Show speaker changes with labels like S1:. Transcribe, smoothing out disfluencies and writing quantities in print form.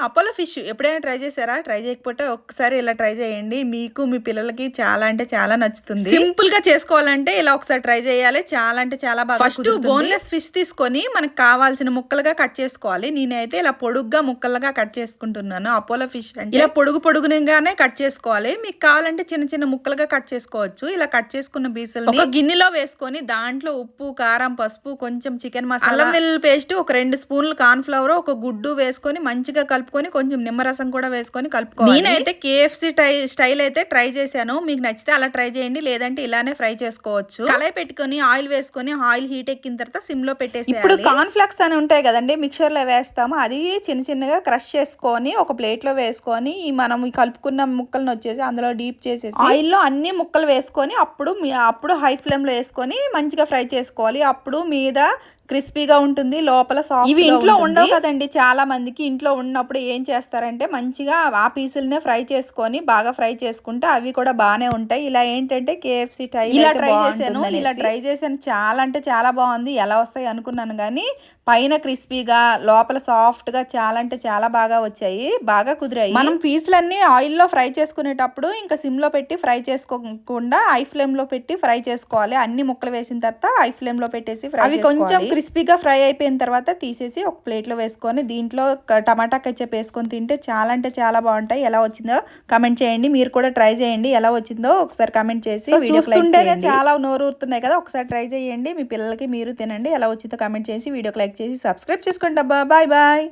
S1: Apollo fish ఎప్పుడైనా try చేశారా? Try చేయకపోతే ఒక్కసారి ఇలా ట్రై చేయండి. మీకు మీ పిల్లలకి చాలా అంటే చాలా నచ్చుతుంది. సింపుల్ గా చేసుకోవాలంటే ఇలా ఒకసారి ట్రై చేయాలి. చాలా అంటే చాలా బాగా ఫస్ట్ బోన్లెస్ ఫిష్ తీసుకొని మనకు కావాల్సిన ముక్కలుగా కట్ చేసుకోవాలి. నేనైతే ఇలా పొడుగ్గా ముక్కలుగా కట్ చేసుకుంటున్నాను. అపోలో ఫిష్ అంటే ఇలా పొడుగుగానే కట్ చేసుకోవాలి. మీకు కావాలంటే చిన్న చిన్న ముక్కలుగా కట్ చేసుకోవచ్చు. ఇలా కట్ చేసుకున్న పీసులు ఒక గిన్నెలో వేసుకొని దాంట్లో ఉప్పు, కారం, పసుపు, కొంచెం చికెన్ మసాలా, అల్లం వెల్లుల్లి పేస్ట్, ఒక 2 స్పూన్లు కార్న్ ఫ్లవర్, ఒక గుడ్డు వేసుకొని మంచిగా కలుపుకొని కొంచెం నిమ్మరసం కూడా వేసుకొని కలుపుకోవాలి. నేనైతే KFC స్టైల్ అయితే ట్రై చేశాను. మీకు నచ్చితే అలా ట్రై చేయండి, లేదంటే ఇలానే ఫ్రై చేసుకోవచ్చు. కళాయి పెట్టుకొని ఆయిల్ వేసుకొని ఆయిల్ హీట్ ఎక్కిన తర్వాత సిమ్ లో పెట్టేసి ఇప్పుడు కార్న్ ఫ్లెక్స్ అని ఉంటాయి కదండి, మిక్సర్ లో వేస్తాము. అది చిన్న చిన్నగా క్రష్ చేసుకొని ఒక ప్లేట్ లో వేసుకొని మనం కలుపుకున్న ముక్కలను వచ్చేసి అందులో డీప్ చేసేసి ఆయిల్ లో అన్ని ముక్కలు వేసుకొని అప్పుడు హై ఫ్లేమ్ లో వేసుకొని మంచిగా ఫ్రై చేసుకోవాలి. అప్పుడు మీద క్రిస్పీగా ఉంటుంది, లోపల సాఫ్ట్. ఇవి ఇంట్లో ఉండవు కదండి, చాలా మందికి. ఇంట్లో ఉన్నప్పుడు ఏం చేస్తారంటే మంచిగా ఆ పీసులనే ఫ్రై చేసుకొని బాగా ఫ్రై చేసుకుంటే అవి కూడా బాగానే ఉంటాయి. ఇలా ఏంటంటే KFC స్టైల్ ఇలా ట్రై చేశాను. చాలా అంటే చాలా బాగుంది. ఎలా వస్తాయి అనుకున్నాను కానీ పైన క్రిస్పీగా లోపల సాఫ్ట్ గా చాలా అంటే చాలా బాగా వచ్చాయి, బాగా కుదిరాయి. మనం పీసులన్నీ ఆయిల్లో ఫ్రై చేసుకునేటప్పుడు ఇంకా సిమ్ లో పెట్టి ఫ్రై చేసుకోకుండా హై ఫ్లేమ్ లో పెట్టి ఫ్రై చేసుకోవాలి. అన్ని ముక్కలు వేసిన తర్వాత హై ఫ్లేమ్ లో పెట్టేసి ఫ్రై అవి కొంచెం క్రిస్పీగా ఫ్రై అయిపోయిన తర్వాత తీసేసి ఒక ప్లేట్లో వేసుకొని దీంట్లో టమాటా కెచప్ వేసుకొని తింటే చాలా అంటే చాలా బాగుంటాయి. ఎలా వచ్చిందో కామెంట్ చేయండి. మీరు కూడా ట్రై చేయండి. ఎలా వచ్చిందో ఒకసారి కామెంట్ చేసి చూస్తుంటేనే చాలా నోరు ఊరుతున్నాయి కదా, ఒకసారి ట్రై చేయండి. మీ పిల్లలకి మీరు తినండి. ఎలా వచ్చిందో కామెంట్ చేసి వీడియోకి లైక్ చేసి సబ్స్క్రైబ్ చేసుకోండి. Bye bye.